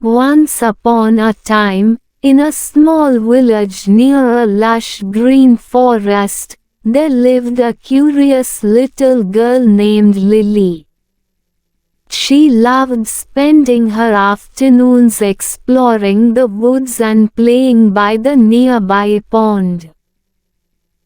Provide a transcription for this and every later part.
Once upon a time, in a small village near a lush green forest, there lived a curious little girl named Lily. She loved spending her afternoons exploring the woods and playing by the nearby pond.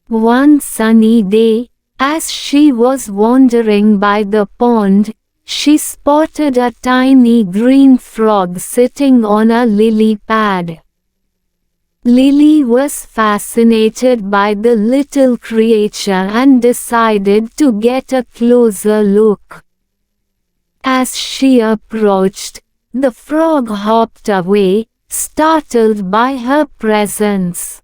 One sunny day, as she was wandering by the pond, she spotted a tiny green frog sitting on a lily pad. Lily was fascinated by the little creature and decided to get a closer look. As she approached, the frog hopped away, startled by her presence.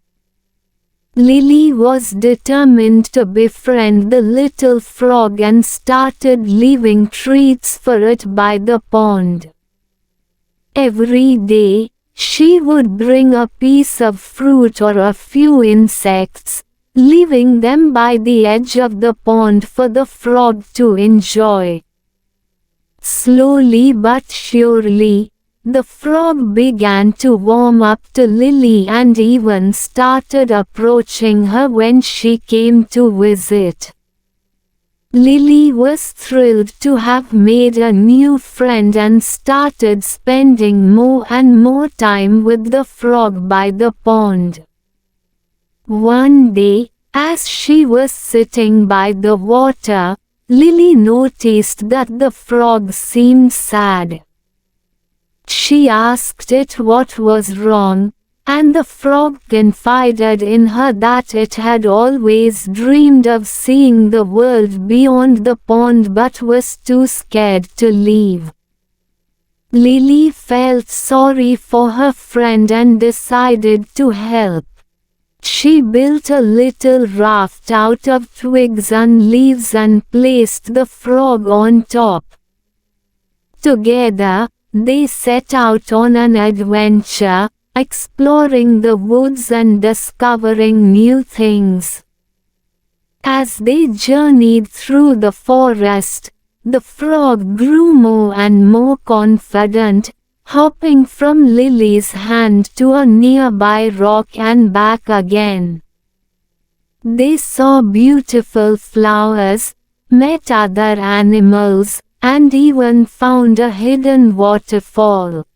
Lily was determined to befriend the little frog and started leaving treats for it by the pond. Every day, she would bring a piece of fruit or a few insects, leaving them by the edge of the pond for the frog to enjoy. Slowly but surely, the frog began to warm up to Lily and even started approaching her when she came to visit. Lily was thrilled to have made a new friend and started spending more and more time with the frog by the pond. One day, as she was sitting by the water, Lily noticed that the frog seemed sad. She asked it what was wrong, and the frog confided in her that it had always dreamed of seeing the world beyond the pond but was too scared to leave. Lily felt sorry for her friend and decided to help. She built a little raft out of twigs and leaves and placed the frog on top. Together, they set out on an adventure, exploring the woods and discovering new things. As they journeyed through the forest, the frog grew more and more confident, hopping from Lily's hand to a nearby rock and back again. They saw beautiful flowers, met other animals, and even found a hidden waterfall.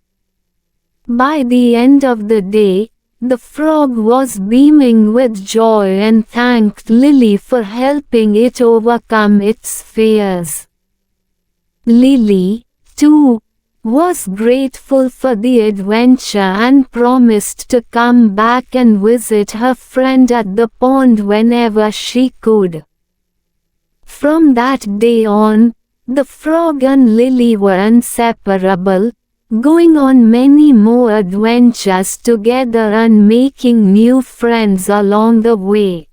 By the end of the day, the frog was beaming with joy and thanked Lily for helping it overcome its fears. Lily, too, was grateful for the adventure and promised to come back and visit her friend at the pond whenever she could. From that day on, the frog and Lily were inseparable, going on many more adventures together and making new friends along the way.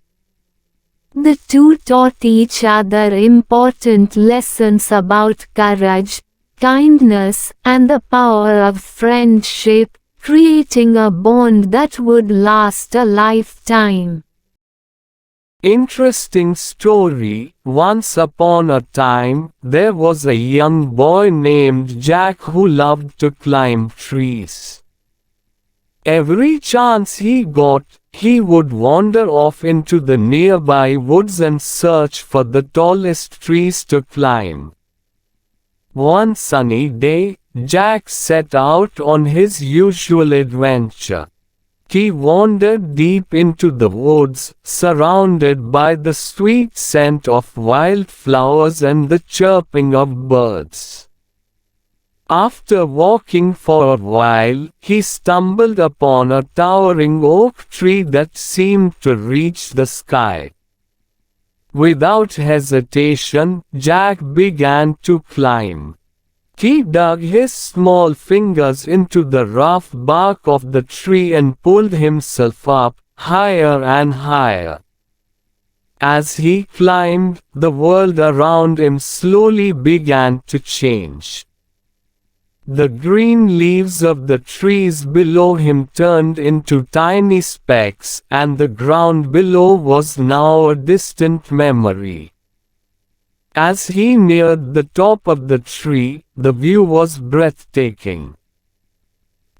The two taught each other important lessons about courage, kindness, and the power of friendship, creating a bond that would last a lifetime. Interesting story. Once upon a time, there was a young boy named Jack who loved to climb trees. Every chance he got, he would wander off into the nearby woods and search for the tallest trees to climb. One sunny day, Jack set out on his usual adventure. He wandered deep into the woods, surrounded by the sweet scent of wildflowers and the chirping of birds. After walking for a while, he stumbled upon a towering oak tree that seemed to reach the sky. Without hesitation, Jack began to climb. He dug his small fingers into the rough bark of the tree and pulled himself up, higher and higher. As he climbed, the world around him slowly began to change. The green leaves of the trees below him turned into tiny specks, and the ground below was now a distant memory. As he neared the top of the tree, the view was breathtaking.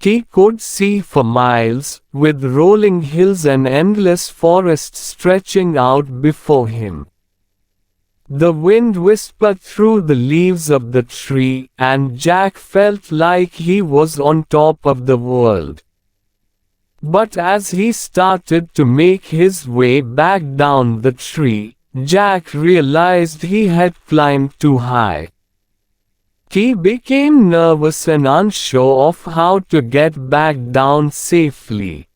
He could see for miles, with rolling hills and endless forests stretching out before him. The wind whispered through the leaves of the tree, and Jack felt like he was on top of the world. But as he started to make his way back down the tree, Jack realized he had climbed too high. He became nervous and unsure of how to get back down safely.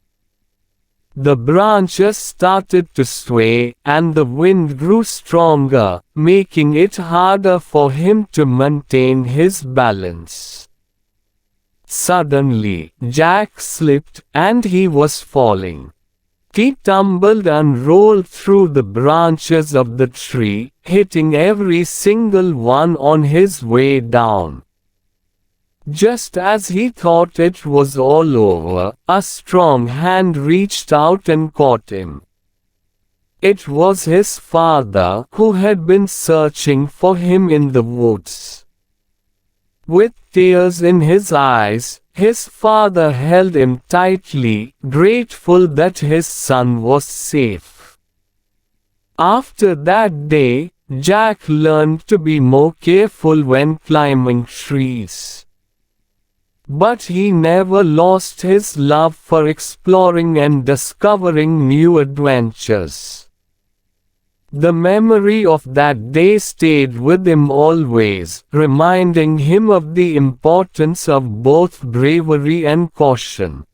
The branches started to sway, and the wind grew stronger, making it harder for him to maintain his balance. Suddenly, Jack slipped, and he was falling. He tumbled and rolled through the branches of the tree, hitting every single one on his way down. Just as he thought it was all over, a strong hand reached out and caught him. It was his father, who had been searching for him in the woods. With tears in his eyes, his father held him tightly, grateful that his son was safe. After that day, Jack learned to be more careful when climbing trees. But he never lost his love for exploring and discovering new adventures. The memory of that day stayed with him always, reminding him of the importance of both bravery and caution.